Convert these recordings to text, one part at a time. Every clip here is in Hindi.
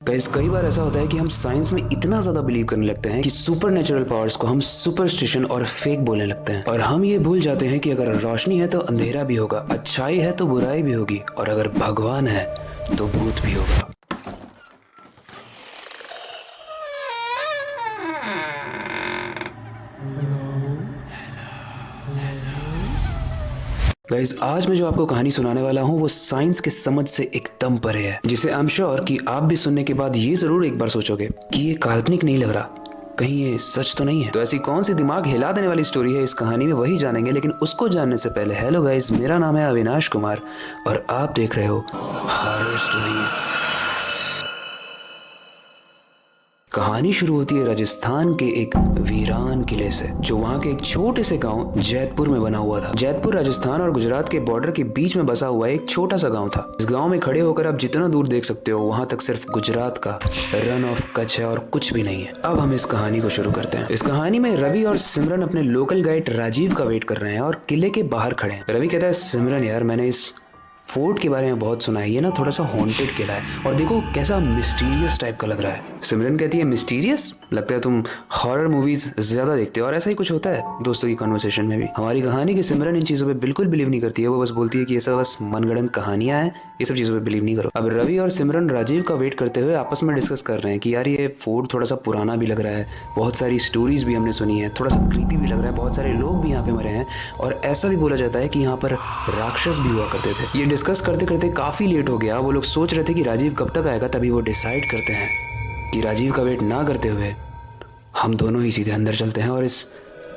गाइस कई बार ऐसा होता है कि हम साइंस में इतना ज्यादा बिलीव करने लगते हैं कि सुपर नेचुरल पावर्स को हम सुपरस्टिशन और फेक बोलने लगते हैं और हम ये भूल जाते हैं कि अगर रोशनी है तो अंधेरा भी होगा, अच्छाई है तो बुराई भी होगी और अगर भगवान है तो भूत भी होगा। गाइस आज मैं जो आपको कहानी सुनाने वाला हूँ वो साइंस के समझ से एकदम परे है, जिसे आई एम श्योर कि आप भी सुनने के बाद ये जरूर एक बार सोचोगे कि ये काल्पनिक नहीं लग रहा, कहीं ये सच तो नहीं है। तो ऐसी कौन सी दिमाग हिला देने वाली स्टोरी है इस कहानी में, वही जानेंगे। लेकिन उसको जानने से पहले हेलो गाइस, मेरा नाम है अविनाश कुमार और आप देख रहे हो हॉरर स्टोरीज। कहानी शुरू होती है राजस्थान के एक वीरान किले से, जो वहाँ के एक छोटे से गांव जैतपुर में बना हुआ था। जैतपुर राजस्थान और गुजरात के बॉर्डर के बीच में बसा हुआ एक छोटा सा गांव था। इस गांव में खड़े होकर आप जितना दूर देख सकते हो वहाँ तक सिर्फ गुजरात का रन ऑफ कच्छ है और कुछ भी नहीं है। अब हम इस कहानी को शुरू करते हैं। इस कहानी में रवि और सिमरन अपने लोकल गाइड राजीव का वेट कर रहे हैं और किले के बाहर खड़े हैं। रवि कहता है, सिमरन यार मैंने इस फोर्ट के बारे में बहुत सुना है, ये ना थोड़ा सा हॉन्टेड किला है और देखो कैसा मिस्टीरियस टाइप का लग रहा है। सिमरन कहती है, मिस्टीरियस? लगता है तुम हॉरर मूवीज ज्यादा देखते हो। और ऐसा ही कुछ होता है दोस्तों की कन्वर्सेशन में भी। हमारी कहानी की सिमरन इन चीजों पे बिल्कुल बिलीव नहीं करती है, वो बस बोलती है कि ये सब बस मनगढ़ंत कहानियां हैं, ये सब चीजों पे बिलीव नहीं करो। अब रवि और सिमरन राजीव का वेट करते हुए आपस में डिस्कस कर रहे हैं कि यार ये फोर्ट थोड़ा सा पुराना भी लग रहा है, बहुत सारी स्टोरीज भी हमने सुनी है, थोड़ा सा क्रीपी भी लग रहा है, बहुत सारे लोग भी यहाँ पे मरे हैं और ऐसा भी बोला जाता है कि यहाँ पर राक्षस भी हुआ करते थे। ये डिस्कस करते करते काफी लेट हो गया। वो लोग सोच रहे थे कि राजीव कब तक आएगा, तभी वो डिसाइड करते हैं कि राजीव का वेट ना करते हुए हम दोनों ही सीधे अंदर चलते हैं और इस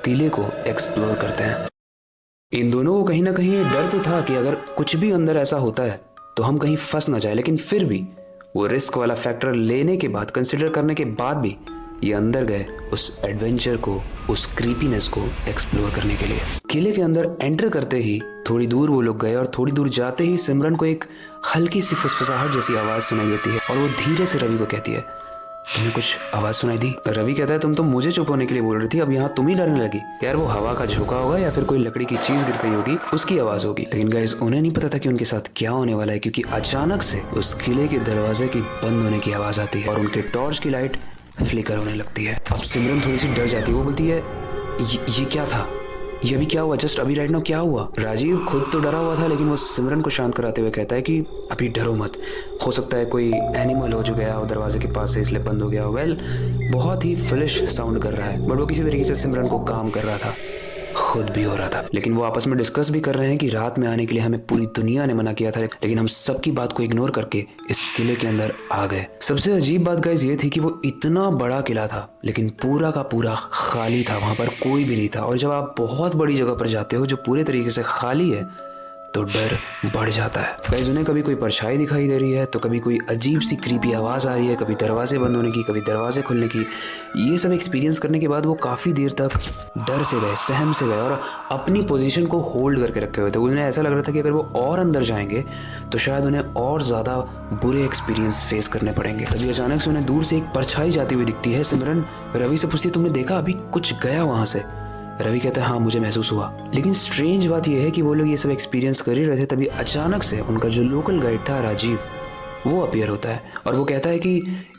किले को एक्सप्लोर करते हैं। इन दोनों को कहीं ना कहीं ये डर तो था कि अगर कुछ भी अंदर ऐसा होता है तो हम कहीं फंस ना जाए, लेकिन फिर भी वो रिस्क वाला फैक्टर लेने के बाद, कंसिडर करने के बाद भी ये अंदर गए उस एडवेंचर को, उस क्रीपीनेस को एक्सप्लोर करने के लिए। किले के अंदर एंटर करते ही थोड़ी दूर वो लोग गए और थोड़ी दूर जाते ही सिमरन को एक हल्की सी फुसफुसाहट जैसी आवाज सुनाई देती है और वो धीरे से रवि को कहती है, तुम्हें कुछ आवाज सुनाई दी? रवि कहता है, तुम तो मुझे चुप होने के लिए बोल रही थी, अब यहाँ तुम ही डरने लगी। यार वो हवा का झोंका होगा या फिर कोई लकड़ी की चीज गिर गई होगी, उसकी आवाज होगी। लेकिन गाइस उन्हें नहीं पता था कि उनके साथ क्या होने वाला है, क्योंकि अचानक से उस किले के दरवाजे की बंद होने की आवाज आती है और उनके टॉर्च की लाइट फ्लिकर होने लगती है। अब सिमरन थोड़ी सी डर जाती है, वो बोलती है, ये क्या था? ये अभी क्या हुआ? जस्ट अभी राइट नाउ क्या हुआ? राजीव खुद तो डरा हुआ था, लेकिन वो सिमरन को शांत कराते हुए कहता है कि अभी डरो मत, हो सकता है कोई एनिमल हो जो गया हो दरवाजे के पास से, इसलिए बंद हो गया हो। वेल बहुत ही फ्लिश साउंड कर रहा है, बट वो किसी तरीके से सिमरन को काम कर रहा था, खुद भी हो रहा था। लेकिन वो आपस में डिस्कस भी कर रहे हैं कि रात में आने के लिए हमें पूरी दुनिया ने मना किया था, लेकिन हम सबकी बात को इग्नोर करके इस किले के अंदर आ गए। सबसे अजीब बात गाइस ये थी कि वो इतना बड़ा किला था लेकिन पूरा का पूरा खाली था, वहां पर कोई भी नहीं था। और जब आप बहुत बड़ी जगह पर जाते हो जो पूरे तरीके से खाली है तो डर बढ़ जाता है। गाइस उन्हें कभी कोई परछाई दिखाई दे रही है तो कभी कोई अजीब सी क्रीपी आवाज आ रही है, कभी दरवाजे बंद होने की, कभी दरवाजे खुलने की। ये सब एक्सपीरियंस करने के बाद वो काफी देर तक डर से गए, सहम से गए और अपनी पोजीशन को होल्ड करके रखे हुए थे। उन्हें ऐसा लग रहा था कि अगर वो और अंदर जाएंगे तो शायद उन्हें और ज्यादा बुरे एक्सपीरियंस फेस करने पड़ेंगे। तभी अचानक से उन्हें दूर से एक परछाई जाती हुई दिखती है। सिमरन रवि से पूछती है, तुमने देखा अभी कुछ गया वहां से? रवि कहता है, हाँ मुझे महसूस हुआ। लेकिन स्ट्रेंज बात यह है कि वो लोग ये सब एक्सपीरियंस कर ही रहे थे, तभी अचानक से उनका जो लोकल गाइड था राजीव, वो अपीयर होता है और वो कहता है कि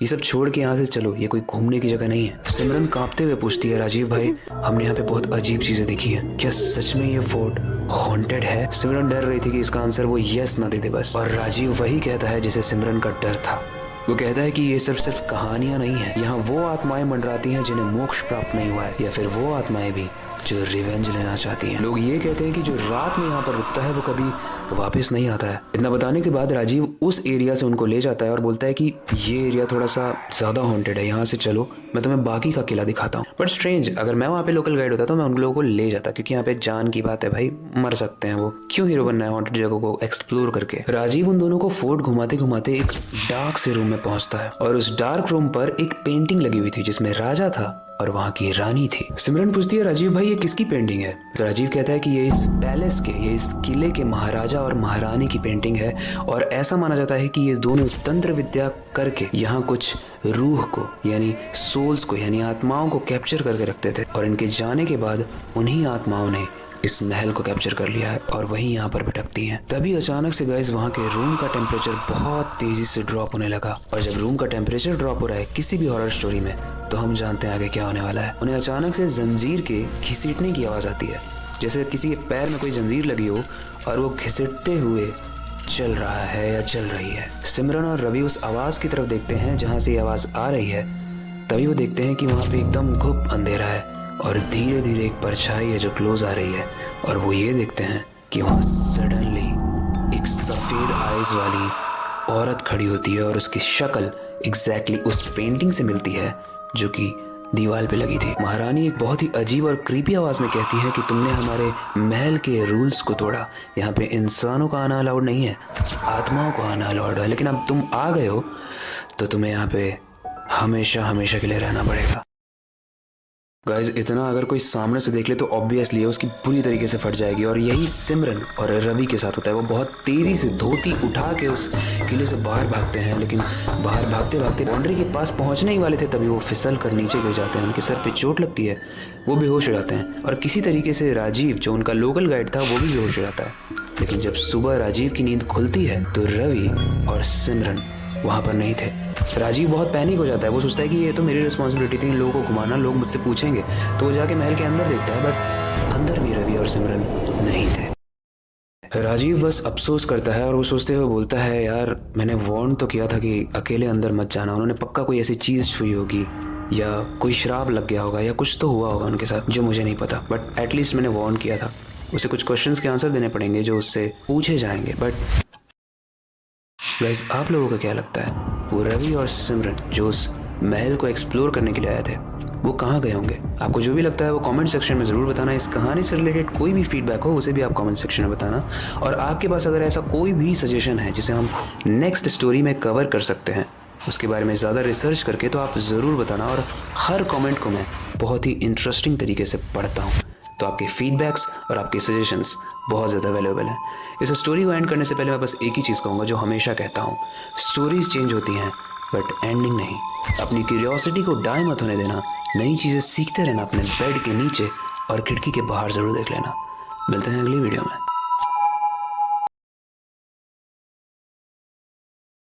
ये सब छोड़ के यहाँ से चलो, ये कोई घूमने की जगह नहीं है। सिमरन कांपते हुए पूछती है, राजीव भाई हमने यहाँ पे बहुत अजीब चीजें देखी हैं, क्या सच में ये फोर्ट हॉन्टेड है? सिमरन डर रही थी कि इसका आंसर वो यस ना दे दे बस, और राजीव वही कहता है जिसे सिमरन का डर था। वो कहता है कि ये सिर्फ कहानियां नहीं है, यहाँ वो आत्माएं मंडराती हैं जिन्हें मोक्ष प्राप्त नहीं हुआ है, या फिर वो आत्माएं भी जो रिवेंज लेना चाहती हैं। लोग ये कहते हैं कि जो रात में यहाँ पर रुकता है वो कभी वापस नहीं आता है। इतना बताने के बाद राजीव उस एरिया से उनको ले जाता है और बोलता है कि ये एरिया थोड़ा सा ज्यादा हॉन्टेड है, यहाँ से चलो मैं तुम्हें बाकी का किला दिखाता हूँ। बट स्ट्रेंज, अगर मैं वहाँ पे लोकल गाइड होता तो मैं उन लोगों को ले जाता, क्योंकि यहाँ पे जान की बात है भाई, मर सकते हैं वो, क्यों हीरो बनना है हॉन्टेड जगह को एक्सप्लोर करके। राजीव उन दोनों को फोर्ट घुमाते घुमाते एक डार्क से रूम में पहुंचता है और उस डार्क रूम पर एक पेंटिंग लगी हुई थी जिसमें राजा था और वहाँ की रानी थी। सिमरन पूछती है, राजीव भाई ये किसकी पेंटिंग है? तो राजीव कहता है कि ये इस पैलेस के, ये इस किले के महाराजा और महारानी की पेंटिंग है और ऐसा माना जाता है कि ये दोनों तंत्र विद्या करके यहाँ कुछ रूह को यानी सोल्स को यानी आत्माओं को कैप्चर करके रखते थे और इनके जाने के बाद उन्हीं आत्माओं ने इस महल को कैप्चर कर लिया है और वहीं यहाँ पर भटकती हैं। तभी अचानक से गाइस वहाँ के रूम का टेम्परेचर बहुत तेजी से ड्रॉप होने लगा। और जब रूम का टेम्परेचर ड्रॉप हो रहा है किसी भी हॉरर स्टोरी में, तो हम जानते हैं आगे क्या होने वाला है। उन्हें अचानक से जंजीर के घिसीटने की आवाज़ आती है, जैसे किसी के पैर में कोई जंजीर लगी हो और वो घिसटते हुए चल रहा है या चल रही है। सिमरन और रवि उस आवाज़ की तरफ देखते हैं जहाँ से ये आवाज़ आ रही है। तभी वो देखते हैं कि वहाँ पे एकदम घुप अंधेरा है और धीरे धीरे एक परछाई है जो क्लोज आ रही है। और वो ये देखते हैं कि वहाँ सडनली एक सफ़ेद आइज वाली औरत खड़ी होती है और उसकी शक्ल एग्जैक्टली उस पेंटिंग से मिलती है जो कि दीवार पे लगी थी। महारानी एक बहुत ही अजीब और क्रीपी आवाज़ में कहती है कि तुमने हमारे महल के रूल्स को तोड़ा। यहाँ पे इंसानों का आना अलाउड नहीं है, आत्माओं को आना अलाउड है, लेकिन अब तुम आ गए हो तो तुम्हें यहाँ पे हमेशा हमेशा के लिए रहना पड़ेगा। गाइज इतना अगर कोई सामने से देख ले तो ऑब्वियसली उसकी बुरी तरीके से फट जाएगी। और यही सिमरन और रवि के साथ होता है। वो बहुत तेज़ी से धोती उठा के उस किले से बाहर भागते हैं, लेकिन बाहर भागते भागते बाउंड्री के पास पहुंचने ही वाले थे तभी वो फिसल कर नीचे गिर जाते हैं। उनके सर पे चोट लगती है, वो बेहोश हो जाते हैं। और किसी तरीके से राजीव जो उनका लोकल गाइड था वो भी बेहोश हो जाता है। लेकिन जब सुबह राजीव की नींद खुलती है तो रवि और सिमरन वहाँ पर नहीं थे। राजीव बहुत पैनिक हो जाता है। वो सोचता है कि ये तो मेरी रिस्पॉन्सिबिलिटी थी इन लोगों को घुमाना, लोग मुझसे पूछेंगे। तो वो जाके महल के अंदर देखता है, बट अंदर भी रवि और सिमरन नहीं थे। राजीव बस अफसोस करता है और वो सोचते हुए बोलता है, यार मैंने वार्न तो किया था कि अकेले अंदर मत जाना। उन्होंने पक्का कोई ऐसी चीज़ छुई होगी या कोई शराब लग गया होगा या कुछ तो हुआ होगा उनके साथ जो मुझे नहीं पता, बट एटलीस्ट मैंने वार्न किया था। उसे कुछ क्वेश्चंस के आंसर देने पड़ेंगे जो उससे पूछे जाएंगे। बट गाइस आप लोगों का क्या लगता है, वो रवि और सिमरन जो उस महल को एक्सप्लोर करने के लिए आए थे वो कहाँ गए होंगे? आपको जो भी लगता है वो कमेंट सेक्शन में ज़रूर बताना। इस कहानी से रिलेटेड कोई भी फीडबैक हो उसे भी आप कमेंट सेक्शन में बताना। और आपके पास अगर ऐसा कोई भी सजेशन है जिसे हम नेक्स्ट स्टोरी में कवर कर सकते हैं, उसके बारे में ज़्यादा रिसर्च करके, तो आप ज़रूर बताना। और हर कमेंट को मैं बहुत ही इंटरेस्टिंग तरीके से पढ़ता हूँ, तो आपके फीडबैक्स और आपके सजेशंस बहुत ज़्यादा वैल्यूएबल हैं। इस स्टोरी को एंड करने से पहले मैं बस एक ही चीज़ कहूँगा जो हमेशा कहता हूँ, स्टोरीज चेंज होती हैं बट एंडिंग नहीं। अपनी क्यूरियोसिटी को डाई मत होने देना, नई चीज़ें सीखते रहना अपने बेड के नीचे और खिड़की के बाहर ज़रूर देख लेना। मिलते हैं अगली वीडियो में।